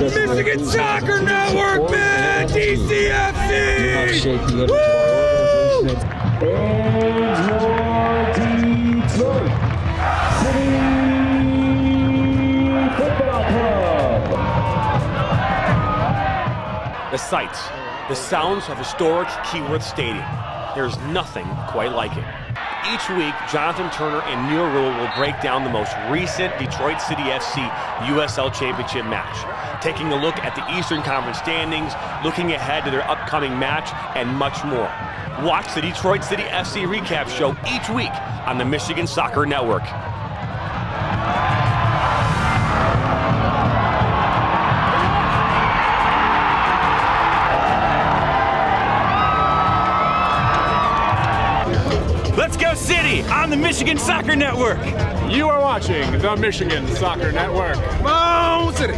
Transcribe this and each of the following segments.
Michigan Soccer Network, man! DCFC! Woo! And your Detroit City Football Club. The sights, the sounds of historic Keyworth Stadium. There's nothing quite like it. Each week, Jonathan Turner and Neil Rule will break down the most recent Detroit City FC USL Championship match, taking a look at the Eastern Conference standings, looking ahead to their upcoming match, and much more. Watch the Detroit City FC recap show each week on the Michigan Soccer Network. Let's go City on the Michigan Soccer Network. You are watching the Michigan Soccer Network. Come on, City!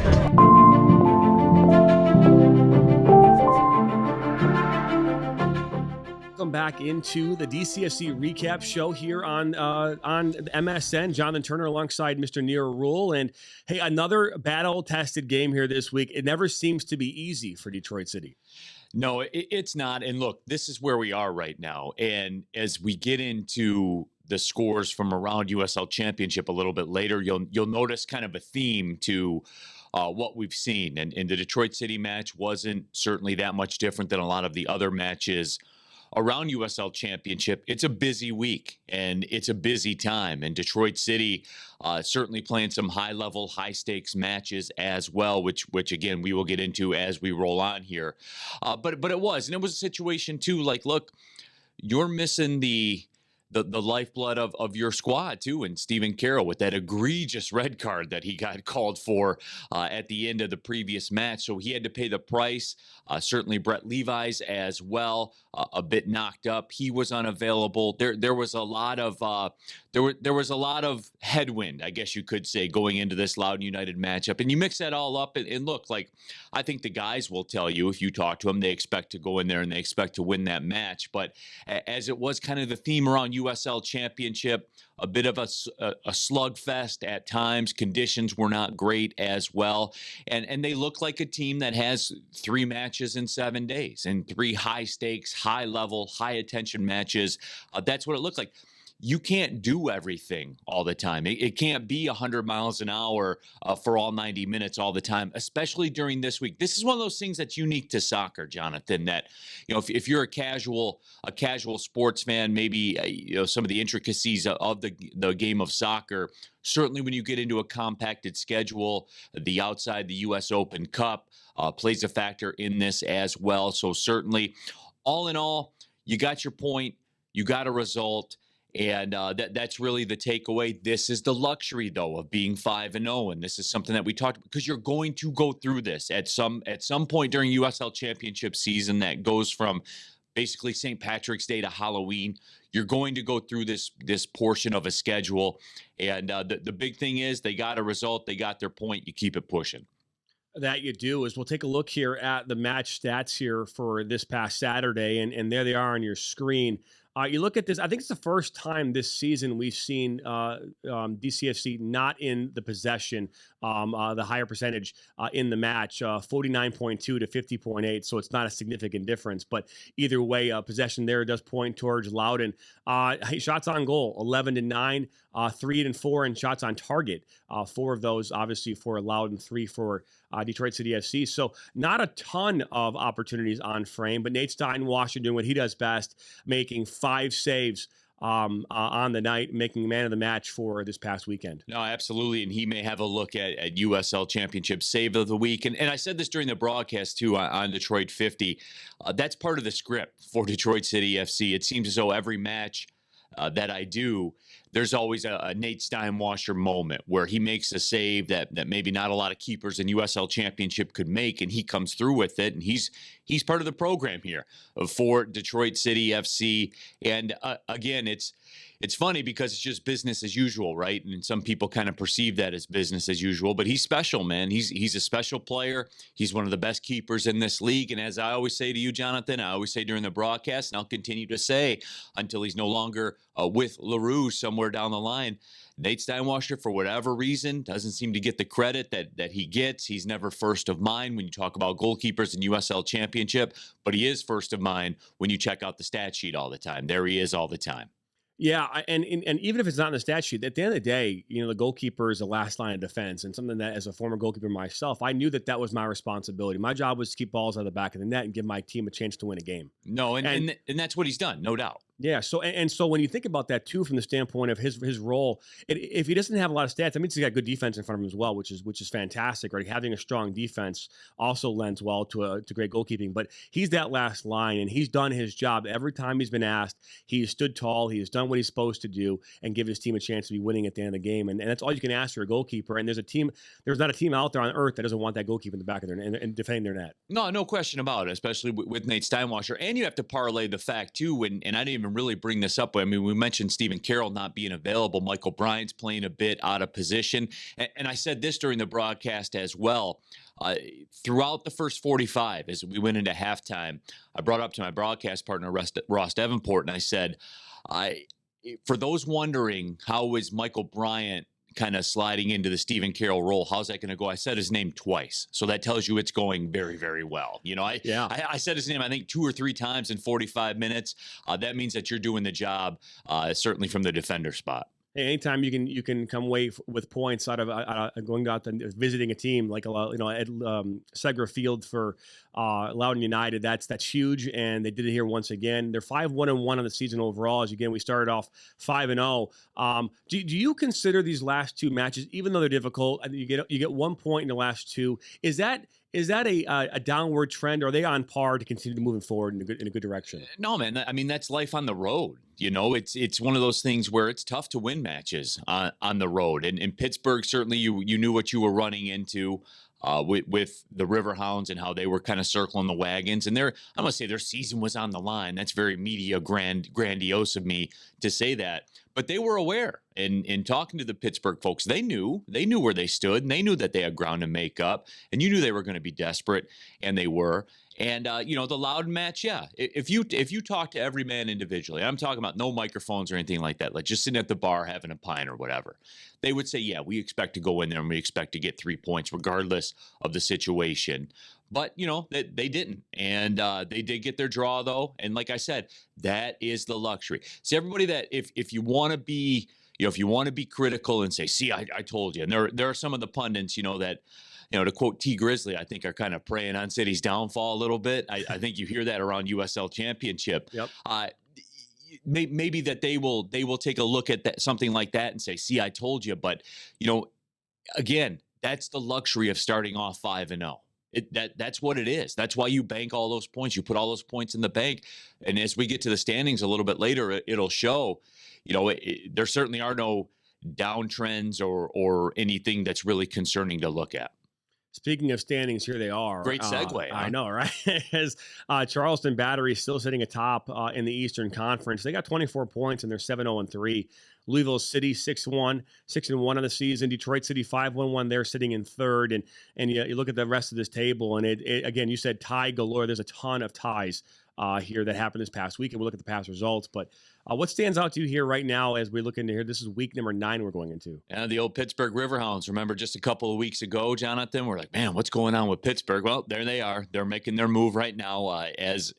Welcome back into the DCFC recap show here on MSN. Jonathan Turner alongside Mr. Neil Rule. And hey, another battle-tested game here this week. It never seems to be easy for Detroit City. No, it's not. And look, this is where we are right now. And as we get into the scores from around USL Championship a little bit later, you'll notice kind of a theme to what we've seen. And the Detroit City match wasn't certainly that much different than a lot of the other matches around USL Championship. It's a busy week and it's a busy time. And Detroit City certainly playing some high-level, high-stakes matches as well, which again, we will get into as we roll on here. But it was a situation too, like, look, you're missing the lifeblood of your squad too, and Stephen Carroll with that egregious red card that he got called for at the end of the previous match. So he had to pay the price. Certainly Brett Levi's as well, a bit knocked up. He was unavailable. There was a lot of there was a lot of headwind, I guess you could say, going into this Loudoun United matchup. And you mix that all up and look, like, I think the guys will tell you, if you talk to them, they expect to go in there and they expect to win that match. But as it was kind of the theme around USL Championship, a bit of a slugfest at times. Conditions were not great as well. And they look like a team that has 3 matches in 7 days and 3 high-stakes, high-level, high-attention matches. That's what it looks like. You can't do everything all the time. It can't be 100 miles an hour for all 90 minutes all the time, especially during this week. This is one of those things that's unique to soccer, Jonathan, that, you know, if you're a casual sports fan, maybe, some of the intricacies of the game of soccer, certainly when you get into a compacted schedule, the outside the U.S. Open Cup plays a factor in this as well. So certainly, all in all, you got your point, you got a result. And that's really the takeaway. This is the luxury, though, of being 5-0, and this is something that we talked about, because you're going to go through this at some point during USL Championship season that goes from basically St. Patrick's Day to Halloween. You're going to go through this portion of a schedule, and the big thing is they got a result, they got their point. You keep it pushing. That you do is we'll take a look here at the match stats here for this past Saturday, and there they are on your screen. You look at this, I think it's the first time this season we've seen DCFC not in the possession, the higher percentage in the match, 49.2 to 50.8, so it's not a significant difference. But either way, possession there does point towards Loudoun. Shots on goal, 11-9, 3-4 in shots on target. 4 of those, obviously, for Loudoun, 3 for Detroit City FC. So not a ton of opportunities on frame, but Nate Steinwasser doing what he does best, making 5 saves on the night, making man of the match for this past weekend. No, absolutely. And he may have a look at USL Championship Save of the Week. And I said this during the broadcast, too, on Detroit 50. That's part of the script for Detroit City FC. It seems as though every match that I do, there's always a Nate Steinwasser moment where he makes a save that maybe not a lot of keepers in USL Championship could make, and he comes through with it, and he's part of the program here for Detroit City FC. And again, it's funny because it's just business as usual, right? And some people kind of perceive that as business as usual, but he's special, man. He's a special player. He's one of the best keepers in this league. And as I always say to you, Jonathan, I always say during the broadcast, and I'll continue to say until he's no longer with LaRue somewhere down the line, Nate Steinwasser, for whatever reason, doesn't seem to get the credit that he gets. He's never first of mind when you talk about goalkeepers in USL Championship, but he is first of mind when you check out the stat sheet all the time. There he is all the time. Yeah, and even if it's not in the stat sheet, at the end of the day, the goalkeeper is the last line of defense, and something that, as a former goalkeeper myself, I knew that was my responsibility. My job was to keep balls out of the back of the net and give my team a chance to win a game. No, and that's what he's done, no doubt. Yeah. So so when you think about that too, from the standpoint of his role, if he doesn't have a lot of stats, that means he's got good defense in front of him as well, which is fantastic. Right, having a strong defense also lends well to great goalkeeping. But he's that last line, and he's done his job every time he's been asked. He's stood tall. He has done what he's supposed to do, and give his team a chance to be winning at the end of the game. And that's all you can ask for a goalkeeper. And there's not a team out there on earth that doesn't want that goalkeeper in the back of their net and defending their net. No question about it, especially with Nate Steinwasser. And you have to parlay the fact too, and I didn't even really bring this up. I mean, we mentioned Stephen Carroll not being available. Michael Bryant's playing a bit out of position. And I said this during the broadcast as well. Throughout the first 45, as we went into halftime, I brought up to my broadcast partner, Ross Davenport, and I said, for those wondering, how is Michael Bryant kind of sliding into the Stephen Carroll role? How's that going to go? I said his name twice. So that tells you it's going very, very well. I said his name, I think 2 or 3 times in 45 minutes. That means that you're doing the job, certainly from the defender spot. Anytime you can come away with points out of going out and visiting a team like at Segra Field for Loudoun United, that's huge, and they did it here once again. They're 5-1-1 on the season overall. As again, we started off 5-0. Do you consider these last 2 matches, even though they're difficult, you get 1 point in the last 2? Is that a downward trend, or are they on par to continue moving forward in a good direction? No, man. I mean, that's life on the road. It's one of those things where it's tough to win matches on the road. And in Pittsburgh, certainly you knew what you were running into with the Riverhounds and how they were kind of circling the wagons. And I'm going to say their season was on the line. That's very media grandiose of me to say that. But they were aware. In talking to the Pittsburgh folks, they knew where they stood, and they knew that they had ground to make up. And you knew they were going to be desperate, and they were. And the Loudoun match, yeah. If you talk to every man individually, I'm talking about no microphones or anything like that, like just sitting at the bar having a pint or whatever, they would say, yeah, we expect to go in there and we expect to get 3 points regardless of the situation. But they didn't, and they did get their draw though. And like I said, that is the luxury. See, everybody, that if you want to be, if you want to be critical and say, see, I told you, and there are some of the pundits, that. To quote T. Grizzly, I think are kind of preying on City's downfall a little bit. I think you hear that around USL Championship. Yep. Maybe that they will take a look at something like that and say, see, I told you. But, again, that's the luxury of starting off 5-0. That's what it is. That's why you bank all those points. You put all those points in the bank. And as we get to the standings a little bit later, it'll show, there certainly are no downtrends or anything that's really concerning to look at. Speaking of standings, here they are. Great segue. I know, right? As Charleston Battery still sitting atop in the Eastern Conference. They got 24 points, and they're 7-0-3. Louisville City 6-1 on the season. Detroit City 5-1-1. They're sitting in third. And you look at the rest of this table, and it again, you said tie galore. There's a ton of ties here that happened this past week, and we'll look at the past results. But what stands out to you here right now as we look into here? This is week number 9 we're going into. Yeah, the old Pittsburgh Riverhounds. Remember just a couple of weeks ago, Jonathan, we're like, man, what's going on with Pittsburgh? Well, there they are. They're making their move right now as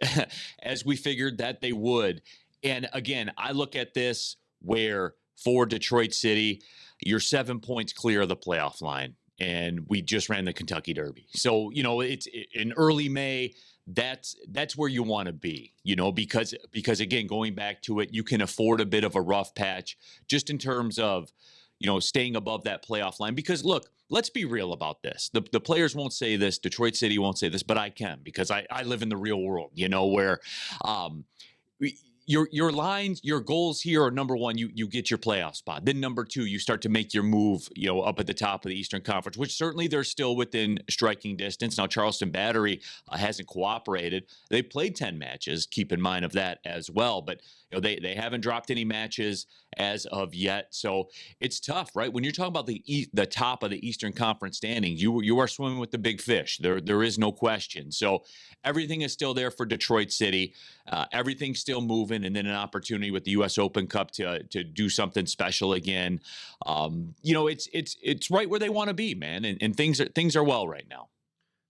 we figured that they would. And again, I look at this where for Detroit City, you're 7 points clear of the playoff line. And we just ran the Kentucky Derby. So, it's in early May. That's where you want to be, because again, going back to it, you can afford a bit of a rough patch just in terms of, staying above that playoff line. Because look, let's be real about this. The players won't say this, Detroit City won't say this, but I can, because I live in the real world, where your lines, your goals here are, number one, you get your playoff spot. Then number 2, you start to make your move, up at the top of the Eastern Conference, which certainly they're still within striking distance. Now, Charleston Battery hasn't cooperated. They played 10 matches. Keep in mind of that as well. But they haven't dropped any matches as of yet. So it's tough, right? When you're talking about the top of the Eastern Conference standings, you are swimming with the big fish. There is no question. So everything is still there for Detroit City. Everything's still moving. moving, and then an opportunity with the U.S. Open Cup to do something special again. It's right where they want to be, man, and things are well right now.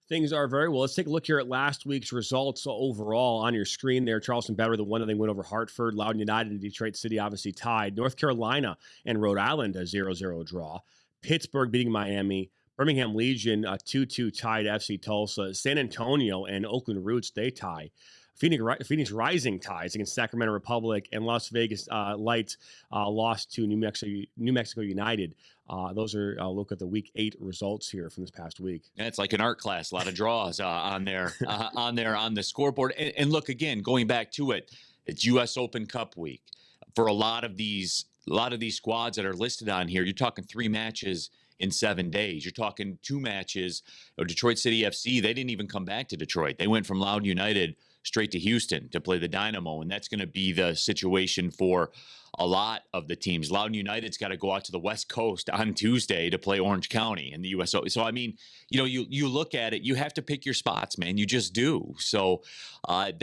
Things are very well. Let's take a look here at last week's results overall on your screen there. Charleston Battery, the 1-0 win over Hartford. Loudoun United and Detroit City obviously tied. North Carolina and Rhode Island, a 0-0 draw. Pittsburgh beating Miami. Birmingham Legion, a 2-2 tied FC Tulsa. San Antonio and Oakland Roots, they tie. Phoenix Rising ties against Sacramento Republic, and Las Vegas Lights lost to New Mexico United. Those are look at the Week 8 results here from this past week. Yeah, it's like an art class, a lot of draws on there on the scoreboard. And look, again, going back to it, it's U.S. Open Cup week. For a lot of these squads that are listed on here, you're talking 3 matches in 7 days. You're talking 2 matches. Detroit City FC, they didn't even come back to Detroit. They went from Loudoun United straight to Houston to play the Dynamo, and that's going to be the situation for a lot of the teams. Loudoun United's got to go out to the West Coast on Tuesday to play Orange County in the USO. So, I mean, you look at it, you have to pick your spots, man. You just do. So I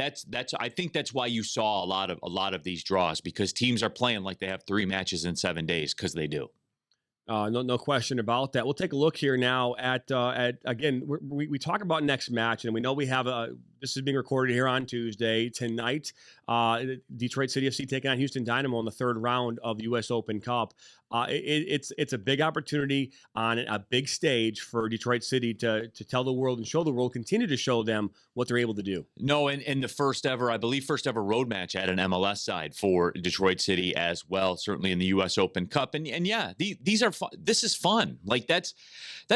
think that's why you saw a lot of these draws, because teams are playing like they have 3 matches in 7 days, because they do. No question about that. We'll take a look here now at again, we talk about next match, and we know we have this is being recorded here on Tuesday. Tonight, Detroit City FC taking on Houston Dynamo in the 3rd round of the U.S. Open Cup. It's a big opportunity on a big stage for Detroit City to tell the world and show the world, continue to show them what they're able to do. No, and the first ever road match at an MLS side for Detroit City as well, certainly in the U.S. Open Cup. And yeah, these are fun. This is fun. Like that's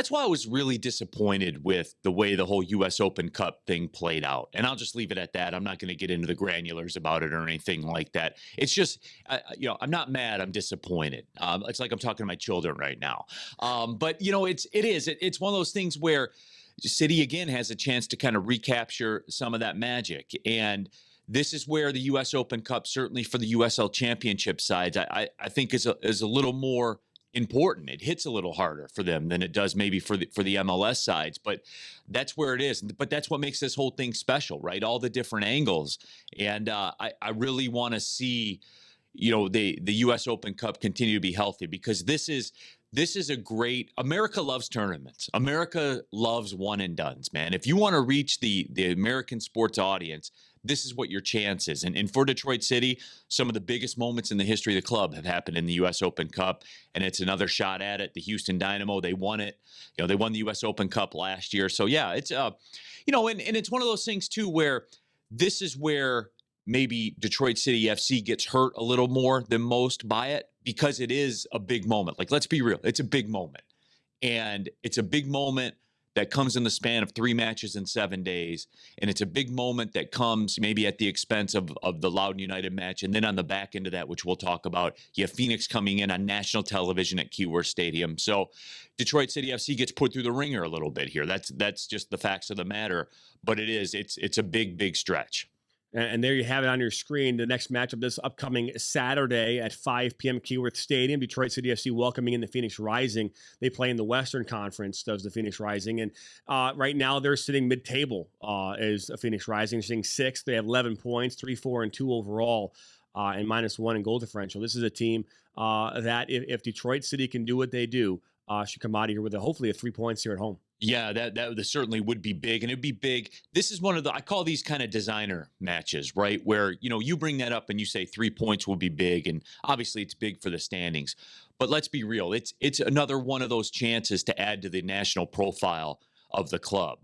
why I was really disappointed with the way the whole U.S. Open Cup thing played out. And I'll just leave it at that. I'm not going to get into the granulars about it or anything like that. It's just, I'm not mad. I'm disappointed. It's like I'm talking to my children right now. But it's one of those things where City again has a chance to kind of recapture some of that magic. And this is where the U.S. Open Cup, certainly for the USL Championship sides, I think is a little more important. It hits a little harder for them than it does maybe for the MLS sides, but that's where it is. But that's what makes this whole thing special, right? All the different angles. And I really want to see, the U.S. Open Cup continue to be healthy, because this is a great, America loves tournaments. America loves one and dones, man. If you want to reach the American sports audience, this is what your chance is. And for Detroit City, some of the biggest moments in the history of the club have happened in the U.S. Open Cup, and it's another shot at it. The Houston Dynamo, they won it. They won the U.S. Open Cup last year. So yeah, it's and it's one of those things too where this is where maybe Detroit City FC gets hurt a little more than most by it, because it is a big moment. Like, let's be real, it's a big moment, and it's a big moment that comes in the span of 3 matches in 7 days. And it's a big moment that comes maybe at the expense of the Loudoun United match. And then on the back end of that, which we'll talk about, you have Phoenix coming in on national television at Keyworth Stadium. So Detroit City FC gets put through the ringer a little bit here. That's just the facts of the matter. But it's a big stretch. And there you have it on your screen. The next matchup this upcoming Saturday at 5 p.m. Keyworth Stadium. Detroit City FC welcoming in the Phoenix Rising. They play in the Western Conference, does the Phoenix Rising. And right now they're sitting mid-table as a Phoenix Rising. They're sitting 6th. They have 11 points, 3, 4, and 2 overall, and -1 in goal differential. This is a team that if Detroit City can do what they do, should come out of here with hopefully 3 points here at home. Yeah, that certainly would be big, and it'd be big. This is one of I call these kind of designer matches, right? Where, you bring that up and you say 3 points will be big, and obviously it's big for the standings. But let's be real. It's another one of those chances to add to the national profile of the club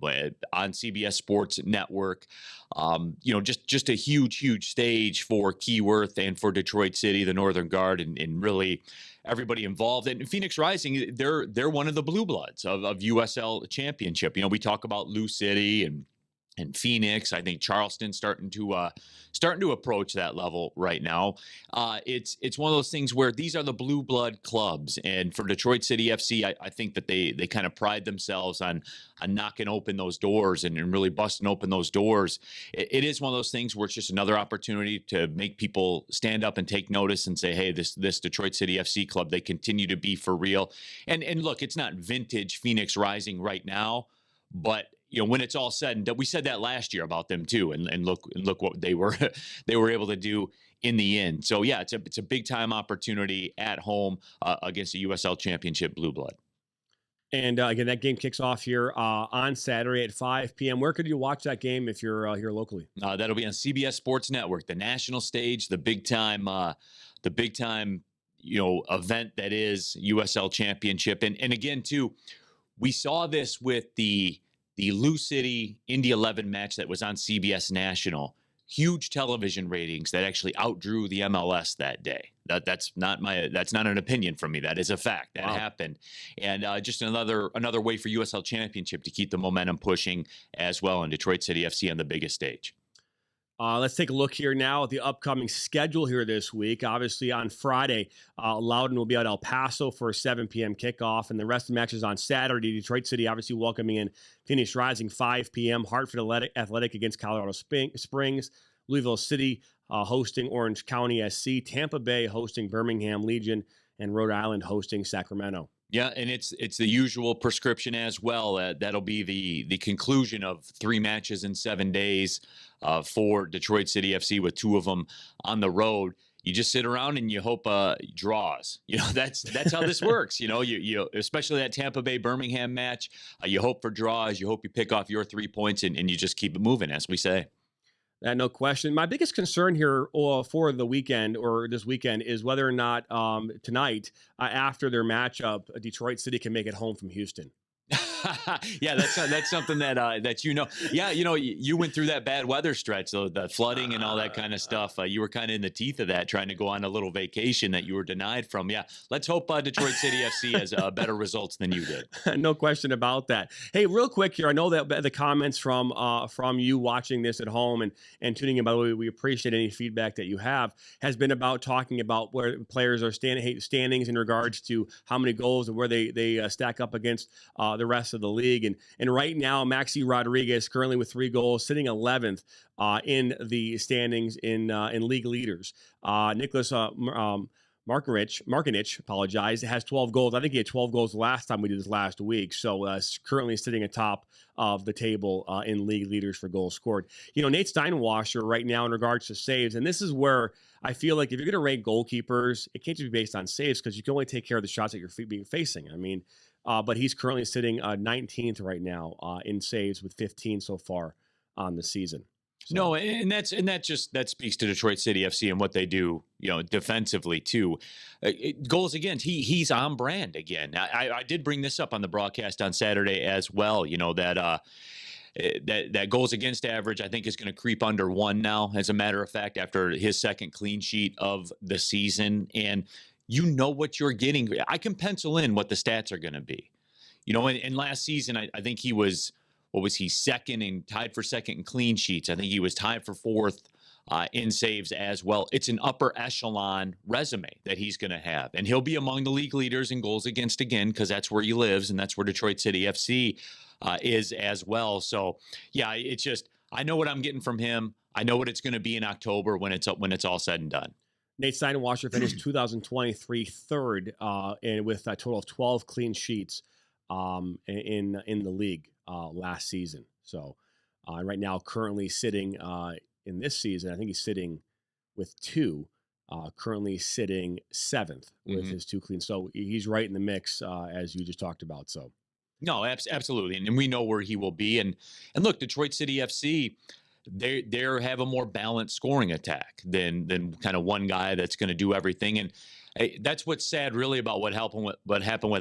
on CBS Sports Network. Just a huge stage for Keyworth and for Detroit City, the Northern Guard, and really everybody involved. And Phoenix Rising, they're one of the blue bloods of USL Championship. We talk about Lou City and Phoenix. I think Charleston's starting to approach that level right now. It's one of those things where these are the blue blood clubs, and for Detroit City FC, I think that they kind of pride themselves on knocking open those doors and really busting open those doors. It is one of those things where it's just another opportunity to make people stand up and take notice and say, hey, this Detroit City FC club, they continue to be for real. And look, it's not vintage Phoenix Rising right now, but when it's all said and done, we said that last year about them too, and look what they were they were able to do in the end. So yeah, it's a big time opportunity at home against the USL Championship Blue Blood. And again, that game kicks off here on Saturday at 5 p.m. Where could you watch that game if you're here locally? That'll be on CBS Sports Network, the national stage, the big time event that is USL Championship. And again, too, we saw this with the Lou City Indy 11 match that was on CBS National. Huge television ratings that actually outdrew the MLS that day. That's not an opinion from me. That is a fact. That happened. And just another way for USL Championship to keep the momentum pushing as well in Detroit City FC on the biggest stage. Let's take a look here now at the upcoming schedule here this week. Obviously, on Friday, Loudoun will be at El Paso for a 7 p.m. kickoff, and the rest of the matches on Saturday. Detroit City obviously welcoming in Phoenix Rising 5 p.m. Hartford Athletic against Colorado Springs. Louisville City hosting Orange County SC. Tampa Bay hosting Birmingham Legion, and Rhode Island hosting Sacramento. Yeah, and it's the usual prescription as well. That'll be the conclusion of 3 matches in 7 days for Detroit City FC, with 2 of them on the road. You just sit around and you hope draws. That's how this works. You especially that Tampa Bay Birmingham match. You hope for draws. You hope you pick off your 3 points and you just keep it moving, as we say. No question. My biggest concern here for the weekend or this weekend is whether or not tonight, after their matchup, Detroit City can make it home from Houston. Yeah, that's something that Yeah, you went through that bad weather stretch, so the flooding and all that kind of stuff. You were kind of in the teeth of that, trying to go on a little vacation that you were denied from. Yeah, let's hope Detroit City FC has better results than you did. No question about that. Hey, real quick here, I know that the comments from you watching this at home and tuning in, by the way, we appreciate any feedback that you have, has been about talking about where players are standings in regards to how many goals and where they stack up against the rest of the league. And right now, Maxi Rodriguez currently with 3 goals, sitting 11th in the standings in league leaders. Nicholas Markinich, apologize, has 12 goals. I think he had 12 goals the last time we did this last week. So currently sitting atop of the table in league leaders for goals scored. Nate Steinwasser right now in regards to saves, and this is where I feel like if you're going to rank goalkeepers, it can't just be based on saves, because you can only take care of the shots that you're being facing. I mean, but he's currently sitting 19th right now in saves with 15 so far on the season. So. No, and that speaks to Detroit City FC and what they do, defensively too. Goals against, he's on brand again. I did bring this up on the broadcast on Saturday as well. That goals against average, I think, is going to creep under 1 now, as a matter of fact, after his second clean sheet of the season. And you know what you're getting. I can pencil in what the stats are going to be. And last season, I think he was, what was he, second and tied for second in clean sheets. I think he was tied for 4th in saves as well. It's an upper echelon resume that he's going to have. And he'll be among the league leaders in goals against again, because that's where he lives, and that's where Detroit City FC is as well. So, yeah, it's just, I know what I'm getting from him. I know what it's going to be in October when it's all said and done. Nate Steinwasser finished 2023 third and with a total of 12 clean sheets in the league last season. So right now, currently sitting in this season, I think he's sitting with 2, currently sitting 7th with his 2 clean. So he's right in the mix, as you just talked about. So no, absolutely, and we know where he will be. And look, Detroit City FC, they have a more balanced scoring attack than kind of one guy that's going to do everything. And that's what's sad really about what happened with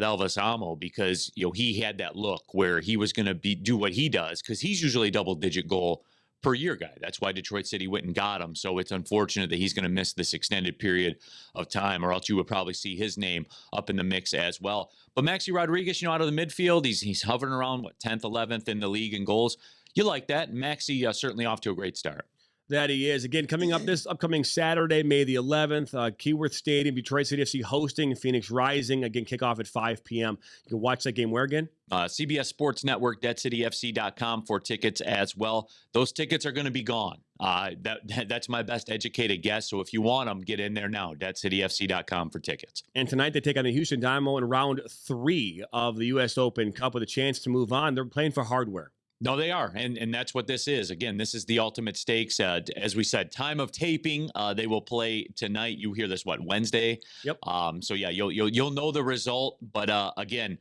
Elvis Amo, because he had that look where he was going to do what he does, because he's usually a double-digit goal per year guy. That's why Detroit City went and got him. So it's unfortunate that he's going to miss this extended period of time, or else you would probably see his name up in the mix as well. But Maxi Rodriguez, out of the midfield, he's hovering around 10th, 11th in the league in goals. You like that. Maxi certainly off to a great start. That he is. Again, coming up this upcoming Saturday, May the 11th, Keyworth Stadium, Detroit City FC hosting Phoenix Rising. Again, kickoff at 5 p.m. You can watch that game where again? CBS Sports Network, DeadCityFC.com for tickets as well. Those tickets are going to be gone. That's my best educated guess. So if you want them, get in there now, DeadCityFC.com for tickets. And tonight they take on the Houston Dynamo in round 3 of the U.S. Open Cup with a chance to move on. They're playing for hardware. No, they are. And that's what this is. Again, this is the ultimate stakes. As we said, time of taping, they will play tonight. You hear this, what, Wednesday? Yep. So yeah, you'll know the result. But again,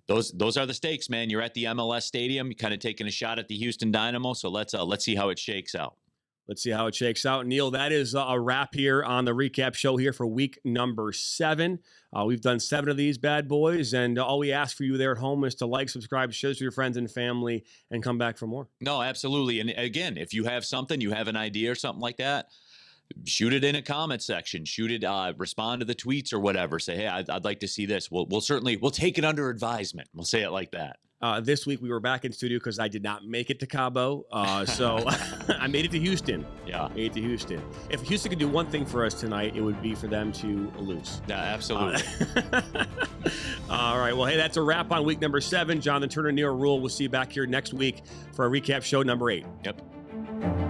those are the stakes, man. You're at the MLS stadium, you're kind of taking a shot at the Houston Dynamo. So let's see how it shakes out. Let's see how it shakes out. Neil, that is a wrap here on the recap show here for week number 7. We've done 7 of these bad boys, and all we ask for you there at home is to like, subscribe, share with your friends and family, and come back for more. No, absolutely. And again, if you have something, you have an idea or something like that, shoot it in a comment section. Shoot it, respond to the tweets or whatever. Say, hey, I'd like to see this. We'll take it under advisement. We'll say it like that. This week we were back in studio because I did not make it to Cabo, so I made it to Houston. Yeah, made it to Houston. If Houston could do one thing for us tonight, it would be for them to lose. Yeah, absolutely. All right. Well, hey, that's a wrap on week number 7. Jonathan Turner, Neil Rule. We'll see you back here next week for a recap show number 8. Yep.